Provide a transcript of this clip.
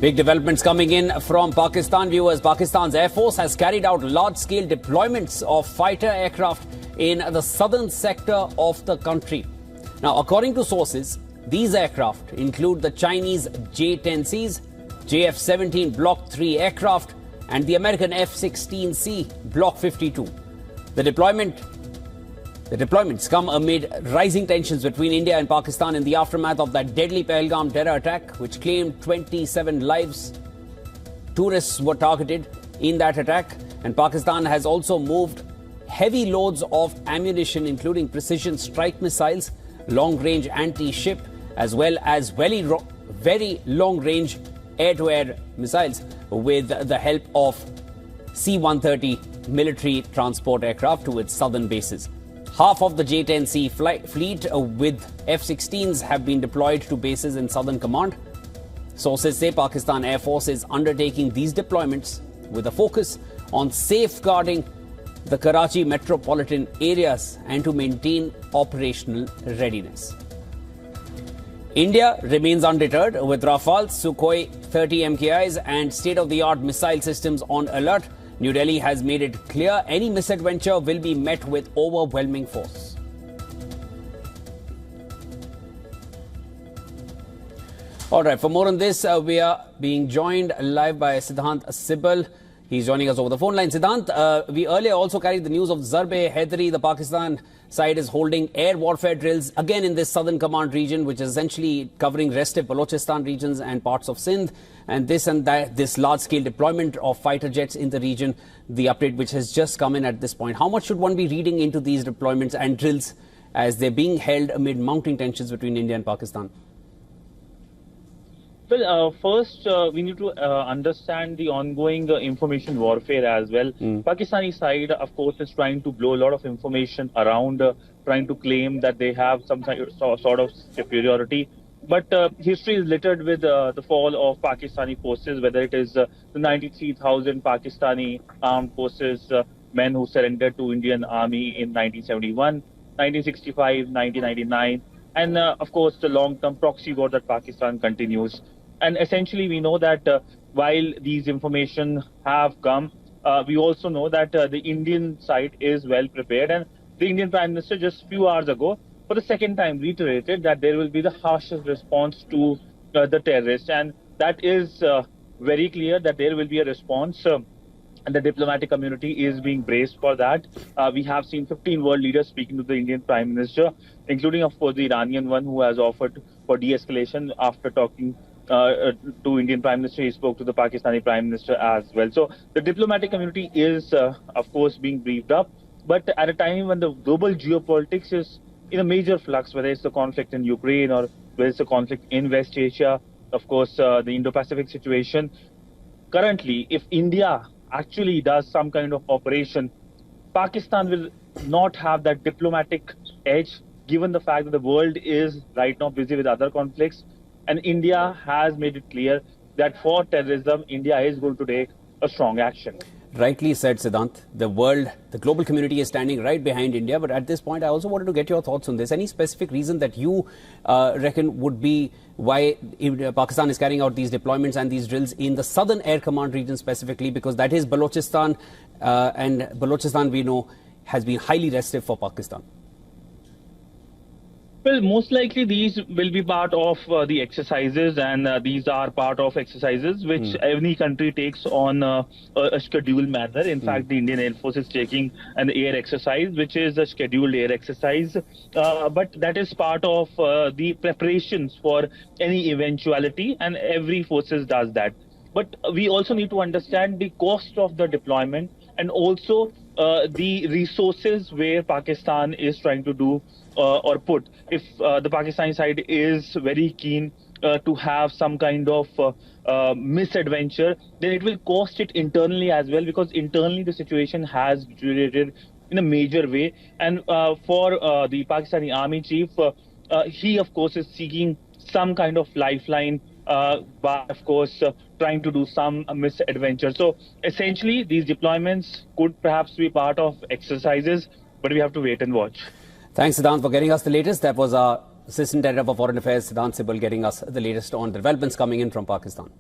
Big developments coming in from Pakistan. Viewers, Pakistan's Air Force has carried out large-scale deployments of fighter aircraft in the southern sector of the country. Now, according to sources, these aircraft include the Chinese J10Cs, JF-17 Block 3 aircraft and the American F-16C Block 52. The deployments come amid rising tensions between India and Pakistan in the aftermath of that deadly Pahalgam terror attack, which claimed 27 lives. Tourists were targeted in that attack, and Pakistan has also moved heavy loads of ammunition, including precision strike missiles, long-range anti-ship, as well as very long-range air-to-air missiles with the help of C-130 military transport aircraft to its southern bases. Half of the J10C fleet with F-16s have been deployed to bases in Southern Command. Sources say Pakistan Air Force is undertaking these deployments with a focus on safeguarding the Karachi metropolitan areas and to maintain operational readiness. India remains undeterred with Rafale, Sukhoi 30 MKIs and state-of-the-art missile systems on alert. New Delhi has made it clear any misadventure will be met with overwhelming force. All right, for more on this, we are being joined live by Siddhant Sibal. He's joining us over the phone line. Siddhant, we earlier also carried the news of Zarb-e-Haidari. The Pakistan side is holding air warfare drills again in this southern command region, which is essentially covering restive Balochistan regions and parts of Sindh. And this large-scale deployment of fighter jets in the region, the update which has just come in at this point. How much should one be reading into these deployments and drills as they're being held amid mounting tensions between India and Pakistan? Well, first, we need to understand the ongoing information warfare as well. Pakistani side, of course, is trying to blow a lot of information around, trying to claim that they have some sort of superiority. But history is littered with the fall of Pakistani forces, whether it is the 93,000 Pakistani armed forces, men who surrendered to Indian Army in 1971, 1965, 1999, and of course the long-term proxy war that Pakistan continues. And essentially, we know that while these information have come, we also know that the Indian side is well prepared. And the Indian Prime Minister just a few hours ago, for the second time, reiterated that there will be the harshest response to the terrorists. And that is very clear that there will be a response. And the diplomatic community is being braced for that. We have seen 15 world leaders speaking to the Indian Prime Minister, including, of course, the Iranian one who has offered for de-escalation after talking to Indian Prime Minister. He spoke to the Pakistani Prime Minister as well. So the diplomatic community is, of course, being briefed up. But at a time when the global geopolitics is in a major flux, whether it's the conflict in Ukraine or whether it's the conflict in West Asia, of course, the Indo-Pacific situation, currently, if India actually does some kind of operation, Pakistan will not have that diplomatic edge, given the fact that the world is right now busy with other conflicts. And India has made it clear that for terrorism, India is going to take a strong action. Rightly said, Siddhant. The global community is standing right behind India. But at this point, I also wanted to get your thoughts on this. Any specific reason that you reckon would be why Pakistan is carrying out these deployments and these drills in the southern air command region specifically? Because that is Balochistan, and Balochistan, we know, has been highly restive for Pakistan. Well, most likely these will be part of the exercises, and these are part of exercises which any country takes on a scheduled manner. In fact, the Indian Air Force is taking an air exercise, which is a scheduled air exercise. But that is part of the preparations for any eventuality, and every forces does that. But we also need to understand the cost of the deployment and also the resources where Pakistan is trying to do or put. If the Pakistani side is very keen to have some kind of misadventure, then it will cost it internally as well, because internally the situation has deteriorated in a major way. And for the Pakistani army chief, he of course is seeking some kind of lifeline by of course trying to do some misadventure. So essentially these deployments could perhaps be part of exercises, but we have to wait and watch. Thanks, Siddhant, for getting us the latest. That was our Assistant Editor for Foreign Affairs, Siddhant Sibal, getting us the latest on developments coming in from Pakistan.